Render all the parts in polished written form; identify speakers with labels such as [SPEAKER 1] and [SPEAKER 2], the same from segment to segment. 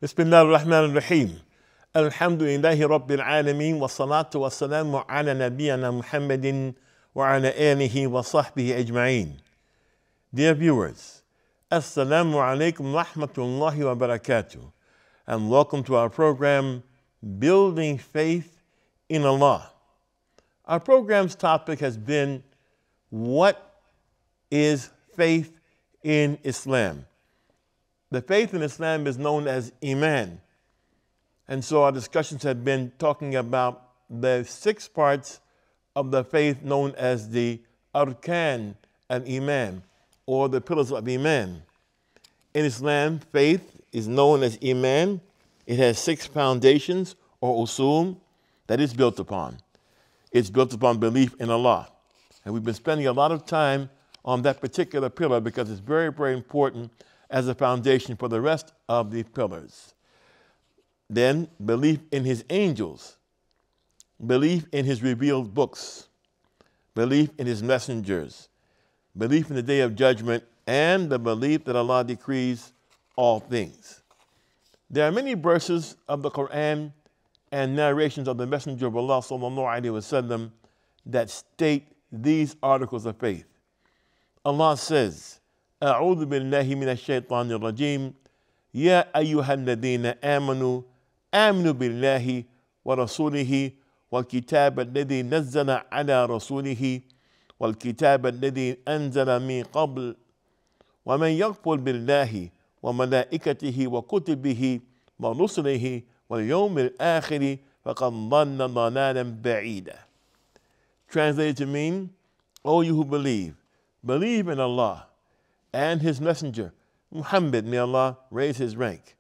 [SPEAKER 1] بسم الله الرحمن الرحيم. الحمد لله رب العالمين والصلاة والسلام على نبينا محمد وعلى آله وصحبه أجمعين. Dear viewers, Assalamu alaikum wa rahmatullahi wa barakatuh, and welcome to our program, Building Faith in Allah. Our program's topic has been, what is faith in Islam? The faith in Islam is known as Iman. And so our discussions have been talking about the 6 parts of the faith known as the Arkan al-Iman, or the pillars of Iman. In Islam, faith is known as Iman. It has 6 foundations, or usul, that it's built upon. It's built upon belief in Allah. And we've been spending a lot of time on that particular pillar because it's very, very important as a foundation for the rest of the pillars. Then, belief in His angels, belief in His revealed books, belief in His messengers, belief in the Day of Judgment, and the belief that Allah decrees all things. There are many verses of the Quran and narrations of the Messenger of Allah sallallahu alaihi wasallam that state these articles of faith. Allah says, أعوذ بالله من الشيطان الرجيم يا أيها الذين آمنوا آمنوا بالله ورسوله والكتاب الذي نزل على رسوله والكتاب الذي أنزل من قبل ومن يكفر بالله وملائكته وكتبه ورسله واليوم الآخر فقد ضل ضلالا بعيدا. Translated to mean, O you who believe in Allah and His messenger, Muhammad, may Allah raise his rank,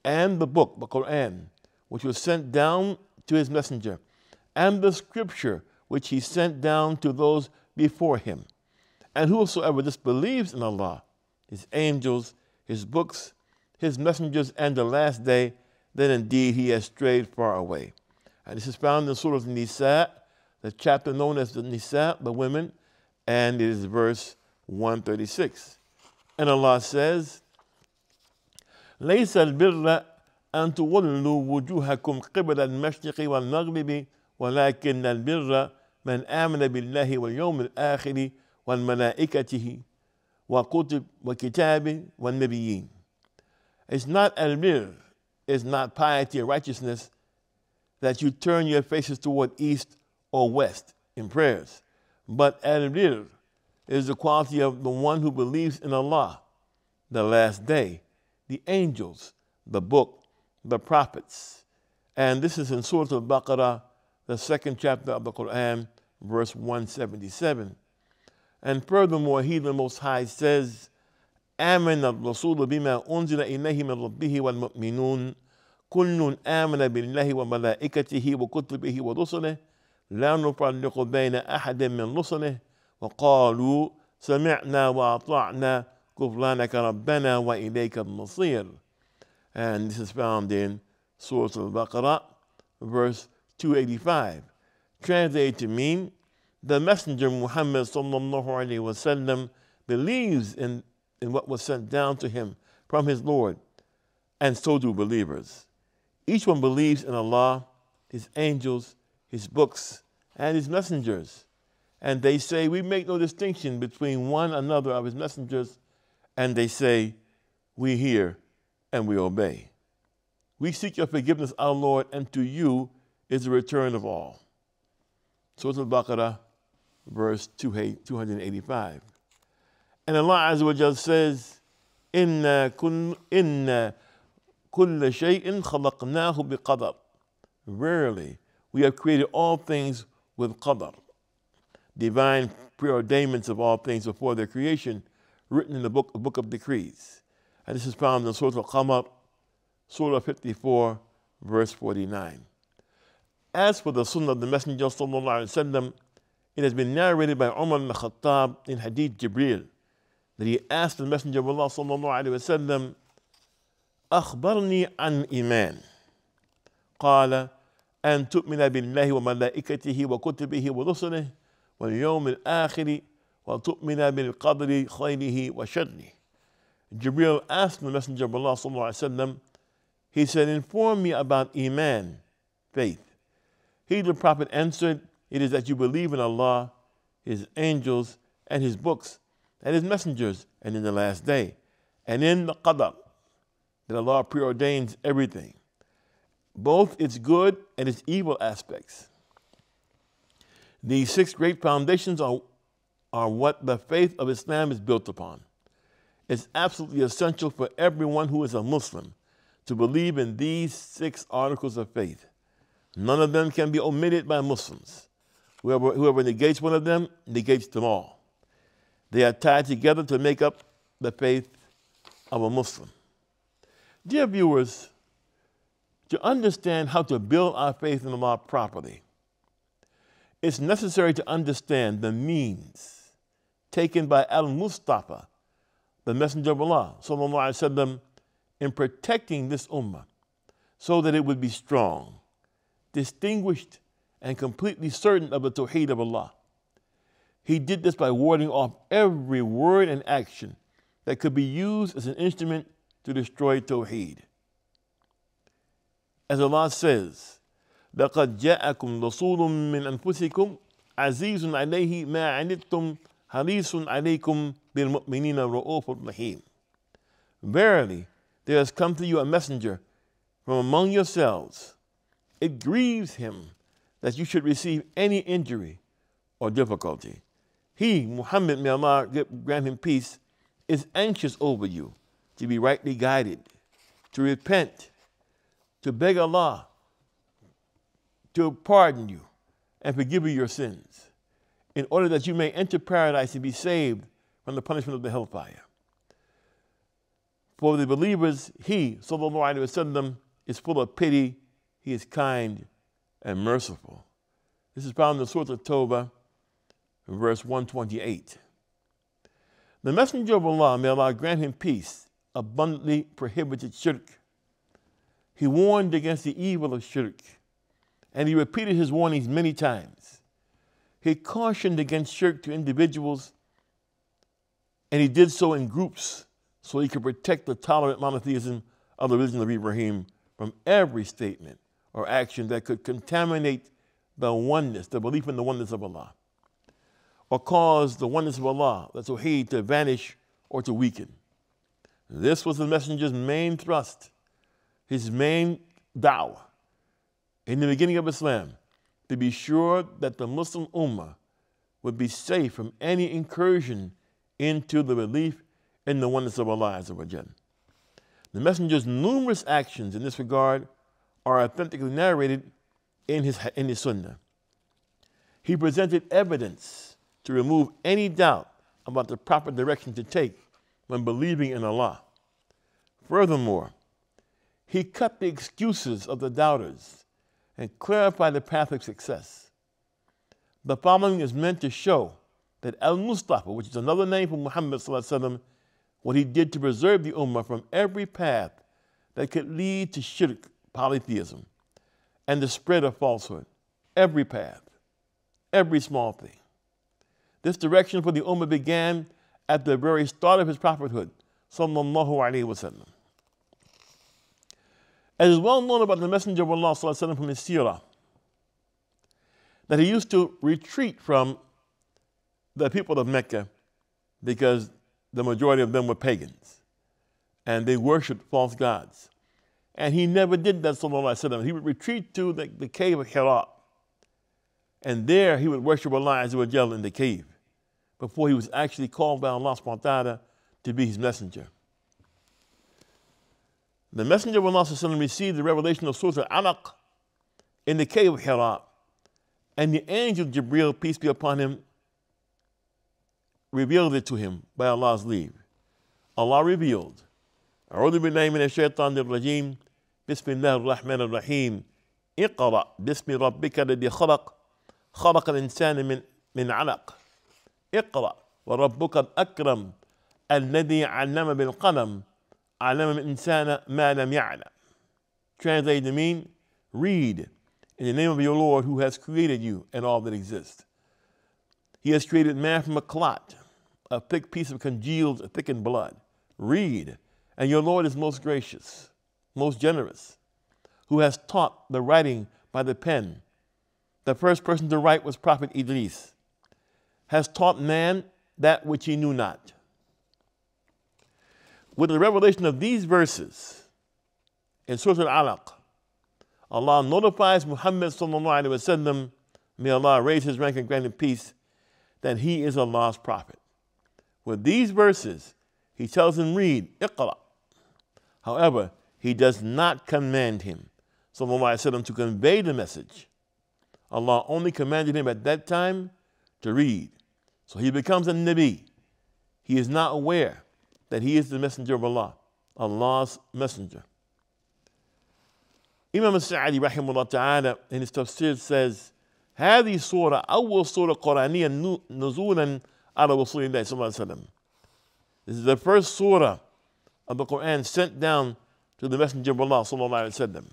[SPEAKER 1] and the book, the Quran, which was sent down to his messenger, and the scripture which he sent down to those before him. And whosoever disbelieves in Allah, His angels, His books, His messengers, and the last day, then indeed he has strayed far away. And this is found in Surah Nisa, the chapter known as the Nisa, the women, and it is verse 136. And Allah says, ليس البر أن تولوا وجوهكم قبل المشرق والمغرب ولكن البر من آمن بالله واليوم الآخر والملائكة وكتابه والنبيين. It's not albir, it's not piety or righteousness that you turn your faces toward east or west in prayers, but albir is the quality of the one who believes in Allah, the last day, the angels, the book, the prophets. And this is in Surah Al-Baqarah, the 2nd chapter of the Quran, verse 177. And furthermore, He, the Most High, says, آمن الرسول بما أنزل إليه من ربه والمؤمنون كل آمن بالله وملائكته وكتبه ورسله لا نفرق بين أحد من رسله وقالوا سمعنا وأطعنا غفرانك ربنا وإليك المصير. And this is found in Surah Al-Baqarah, verse 285. Translated to mean, the Messenger Muhammad sallallahu alaihi wasallam believes in what was sent down to him from his Lord, and so do believers. Each one believes in Allah, His angels, His books, and His messengers. And they say, we make no distinction between one another of His messengers, and they say, we hear and we obey. We seek your forgiveness, our Lord, and to you is the return of all. Surah Al-Baqarah, verse 285. And Allah Azza wa Jalla says, Inna kulla shay'in khalaqnahu biqadar. Verily, we have created all things with qadar, divine preordainments of all things before their creation, written in the book of decrees. And this is found in Surah Al-Qamar, Surah 54, verse 49. As for the Sunnah of the Messenger sallallahu alaihi wasallam, it has been narrated by Umar ibn Khattab in Hadith Jibril that he asked the Messenger of Allah sallallahu alaihi wasallam, أخبرني عن إيمان. قال أن تؤمن بالله وملائكته وكتبه ورسله واليوم الآخر وتؤمن بالقدر خيره وشره. Jibril asked the Messenger of Allah sallallahu alaihi wasallam, He said, inform me about Iman, faith. He, the Prophet, answered, it is that you believe in Allah, His angels, and His books, and His messengers, and in the last day, and in the qadar, that Allah preordains everything, both its good and its evil aspects. These 6 great foundations are what the faith of Islam is built upon. It's absolutely essential for everyone who is a Muslim to believe in these 6 articles of faith. None of them can be omitted by Muslims. Whoever negates one of them negates them all. They are tied together to make up the faith of a Muslim. Dear viewers, to understand how to build our faith in Allah properly, it's necessary to understand the means taken by Al-Mustafa, the Messenger of Allah, sallallahu alaihi wasallam, in protecting this ummah so that it would be strong, distinguished, and completely certain of the Tawheed of Allah. He did this by warding off every word and action that could be used as an instrument to destroy Tawheed. As Allah says, لَقَدْ جَاءَكُمْ رَسُولٌ مِّنْ أَنفُسِكُمْ عَزِيزٌ عَلَيْهِ مَا عَنِتُّمْ حَرِيصٌ عَلَيْكُمْ بِالْمُؤْمِنِينَ رَءُوفٌ رَحِيمٌ. Verily, there has come to you a messenger from among yourselves. It grieves him that you should receive any injury or difficulty. He, Muhammad, may Allah grant him peace, is anxious over you to be rightly guided, to repent, to beg Allah to pardon you and forgive you your sins, in order that you may enter paradise and be saved from the punishment of the hellfire. For the believers, He, sallallahu alaihi wasallam, is full of pity, He is kind and merciful. This is found in Surah At-Tawbah, verse 128. The Messenger of Allah, may Allah grant him peace, abundantly prohibited shirk. He warned against the evil of shirk, and he repeated his warnings many times. He cautioned against shirk to individuals, and he did so in groups so he could protect the tolerant monotheism of the religion of Ibrahim from every statement or action that could contaminate the oneness, the belief in the oneness of Allah, or cause the oneness of Allah, the Tawheed, to vanish or to weaken. This was the Messenger's main thrust, his main da'wah in the beginning of Islam, to be sure that the Muslim Ummah would be safe from any incursion into the belief in the oneness of Allah Azza wa Jal. The Messenger's numerous actions in this regard are authentically narrated in his Sunnah. He presented evidence to remove any doubt about the proper direction to take when believing in Allah. Furthermore, he cut the excuses of the doubters and clarified the path of success. The following is meant to show that Al-Mustafa, which is another name for Muhammad sallallahu alaihi wasallam, what he did to preserve the Ummah from every path that could lead to shirk, polytheism, and the spread of falsehood. Every path, every small thing. This direction for the Ummah began at the very start of his prophethood, sallallahu alaihi wasallam. As is well known about the Messenger of Allah sallallahu alaihi wasallam from his seerah, that he used to retreat from the people of Mecca because the majority of them were pagans and they worshipped false gods. And he never did that, sallallahu alaihi wasallam. He would retreat to the cave of Hira, and there he would worship Allah Azza wa Jalla in the cave before he was actually called by Allah subhanahu wa ta'ala to be his messenger. The Messenger of Allah sallallahu alaihi wasallam received the revelation of Surah Al-Alaq in the cave of Hira, and the angel Jibreel, peace be upon him, revealed it to him by Allah's leave. Allah revealed, أعوذ بالله من الشيطان الرجيم بسم الله الرحمن الرحيم اقرأ باسم ربك الذي خلق خلق الإنسان من علق اقرأ وربك الأكرم الذي علم بالقلم علم الإنسان ما لم يعلم. Translated to mean, read in the name of your Lord who has created you and all that exists. He has created man from a clot, a thick piece of congealed, thickened blood. Read, and your Lord is most gracious. most generous, who has taught the writing by the pen. The first person to write was Prophet Idris, has taught man that which he knew not. With the revelation of these verses in Surah Al-Alaq, Allah notifies Muhammad sallallahu alaihi wasallam, may Allah raise his rank and grant him peace, that he is Allah's prophet. With these verses, he tells him, read, Iqra. However, he does not command him, sallallahu alaihi wasallam, to convey the message. Allah only commanded him at that time to read. So he becomes a Nabi. He is not aware that he is the messenger of Allah, Allah's messenger. Imam al-Sa'adi rahimahullah ta'ala in his tafsir says, هذه سورة أول سورة قرآنية نزولا على رسول الله صلى الله عليه وسلم. This is the first surah of the Quran sent down to the messenger of Allah صلى الله عليه وسلم.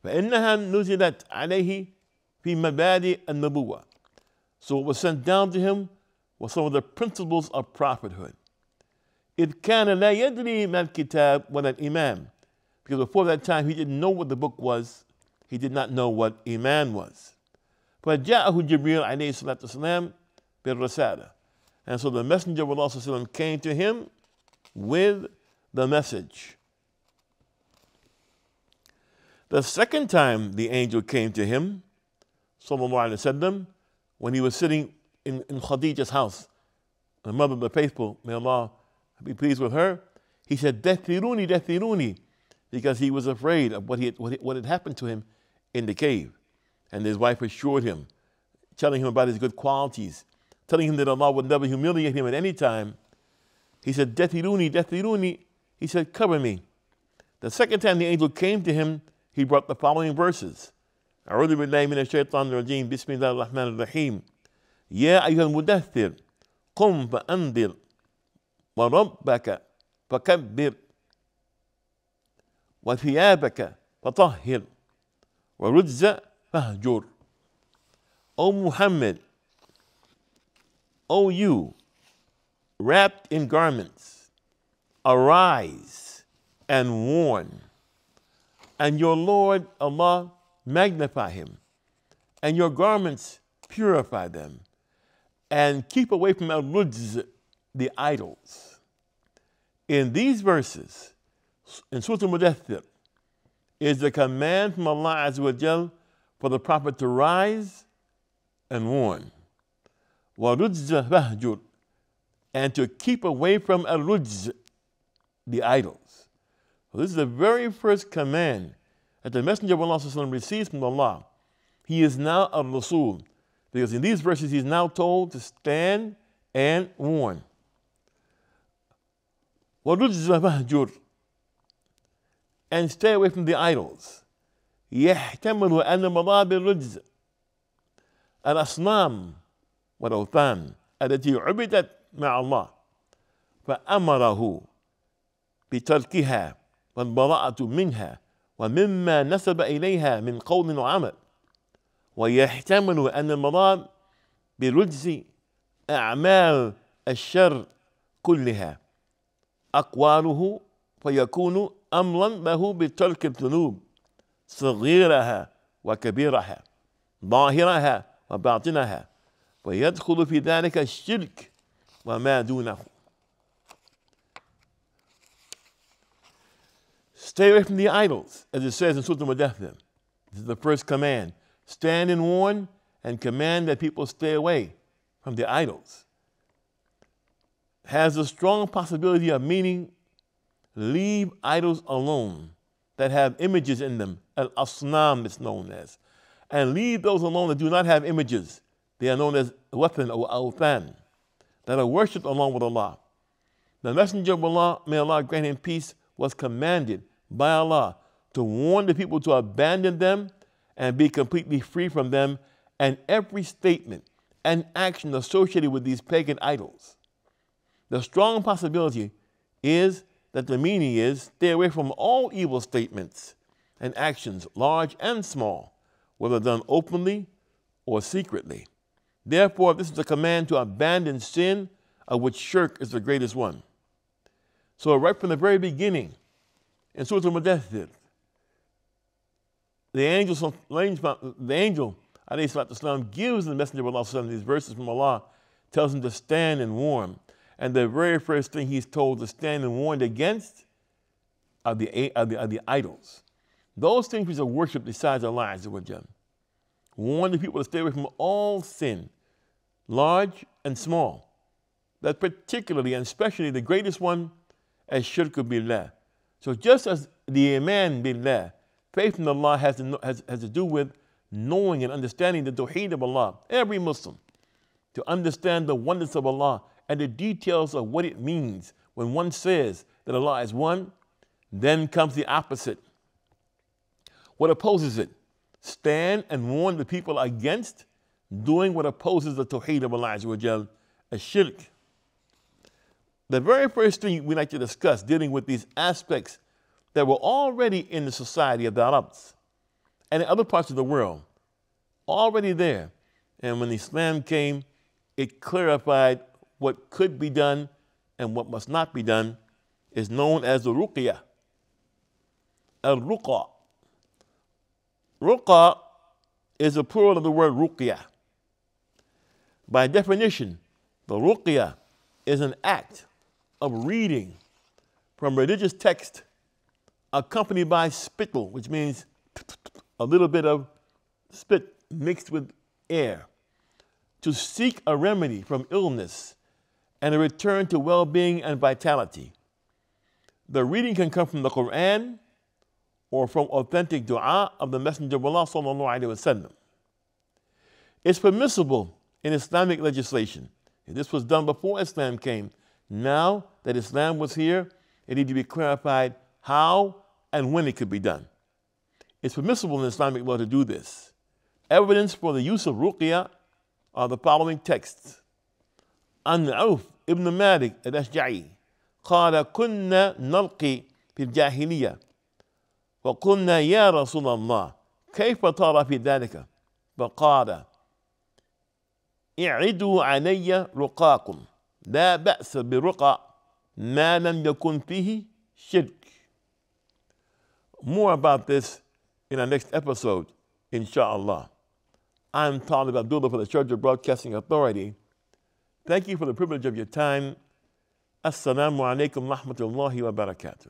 [SPEAKER 1] فإنها نزلت عليه في مبادئ النبوة. So what was sent down to him was some of the principles of prophethood. إذ كان لا يدري ما الكتاب ولا الإمام. Because before that time, he didn't know what the book was. He did not know what Iman was. فَجَاءَهُ جِبْرِيلُ عَلَيْهِ الصَّلَاةُ وَالسَّلَامُ بِالرَّسَالَةِ. And so the messenger of Allah came to him with the message. The second time the angel came to him, sallallahu alaihi wasallam, when he was sitting in Khadija's house, the mother of the faithful, may Allah be pleased with her, he said, "Dathiruni, dathiruni," because he was afraid of what had happened to him in the cave. And his wife assured him, telling him about his good qualities, telling him that Allah would never humiliate him at any time. He said, "Dathiruni, dathiruni." He said, "Cover me." The second time the angel came to him, he brought the following verses. أعوذ بالله من الشيطان الرجيم بسم الله الرحمن الرحيم يا أيها المدثر قم فأنذر وربك فكبر وثيابك فطهر ورجز فاهجر. O Muhammad, O you, wrapped in garments, arise and warn, and your Lord Allah magnify him, and your garments purify them, and keep away from al-rujz, the idols. In these verses, in Surah Al-Mudaththir, is the command from Allah Azza wa Jal for the Prophet to rise and warn. وَرُجْزَ فَهْجُرْ, and to keep away from al-rujz, the idols. So this is the very first command that the Messenger of Allah receives from Allah. He is now a Rasul, because in these verses he's now told to stand and warn. وَرُجْزَ فَهْجُرْ, and stay away from the idols. يَحْتَمِلُ أَنَّ مَضَى بِالرُّجْزِ الأصنام والأوثان التي عبدت مع الله فأمره بتركها والبراءة منها ومما نسب إليها من قول وعمل. ويحتمل أن المراد بالرجز أعمال الشر كلها أقواله فيكون أمرا له بترك الذنوب صغيرها وكبيرها ظاهرها وباطنها ويدخل في ذلك الشرك وما دونه. Stay away from the idols, as it says in Surah Al-Mudaththir. This is the first command. Stand and warn and command that people stay away from the idols. Has a strong possibility of meaning leave idols alone that have images in them, al-asnam it's known as, and leave those alone that do not have images. They are known as wathan or awthan, that are worshipped along with Allah. The Messenger of Allah, may Allah grant him peace, was commanded by Allah to warn the people to abandon them and be completely free from them and every statement and action associated with these pagan idols. The strong possibility is that the meaning is stay away from all evil statements and actions, large and small, whether done openly or secretly. Therefore, this is a command to abandon sin, of which shirk is the greatest one. So right from the very beginning, in Surah Al-Mudaththir, the angel, alayhi salatu wasalam, gives the Messenger of Allah these verses from Allah, tells him to stand and warn. And the very first thing he's told to stand and warn against are the idols. Those things which are worshipped besides Allah Azza wa Jal. Warn the people to stay away from all sin, large and small. That particularly and especially the greatest one, as shirk billah. So just as the iman billah, faith in Allah has to do with knowing and understanding the tawheed of Allah. Every Muslim, to understand the oneness of Allah and the details of what it means when one says that Allah is one, then comes the opposite. What opposes it? Stand and warn the people against doing what opposes the tawheed of Allah Azza wa Jal, as shirk. The very first thing we like to discuss dealing with these aspects that were already in the society of the Arabs and in other parts of the world, already there. And when Islam came, it clarified what could be done and what must not be done, is known as the ruqyah. Al-ruqa. Ruqa is a plural of the word ruqyah. By definition, the ruqyah is an act of reading from religious text accompanied by spittle, which means a little bit of spit mixed with air, to seek a remedy from illness and a return to well-being and vitality. The reading can come from the Quran or from authentic dua of the Messenger of Allah sallallahu alaihi wasallam. It's permissible in Islamic legislation. This was done before Islam came. Now that Islam was here, it needed to be clarified how and when it could be done. It's permissible in Islamic law to do this. Evidence for the use of ruqyah are the following texts. An Auf ibn Malik al-Ashja'i قال كنا نلقي في الجاهلية وقلنا يا رسول الله كيف ترى في ذلك فقال اعدوا علي رقاكم لا بأس برقى ما لم يكن فيه شرك. More about this in our next episode, inshallah. I'm Talib Abdullah for the Sharjah Broadcasting Authority. Thank you for the privilege of your time. Assalamu alaikum wa rahmatullahi wa barakatuh.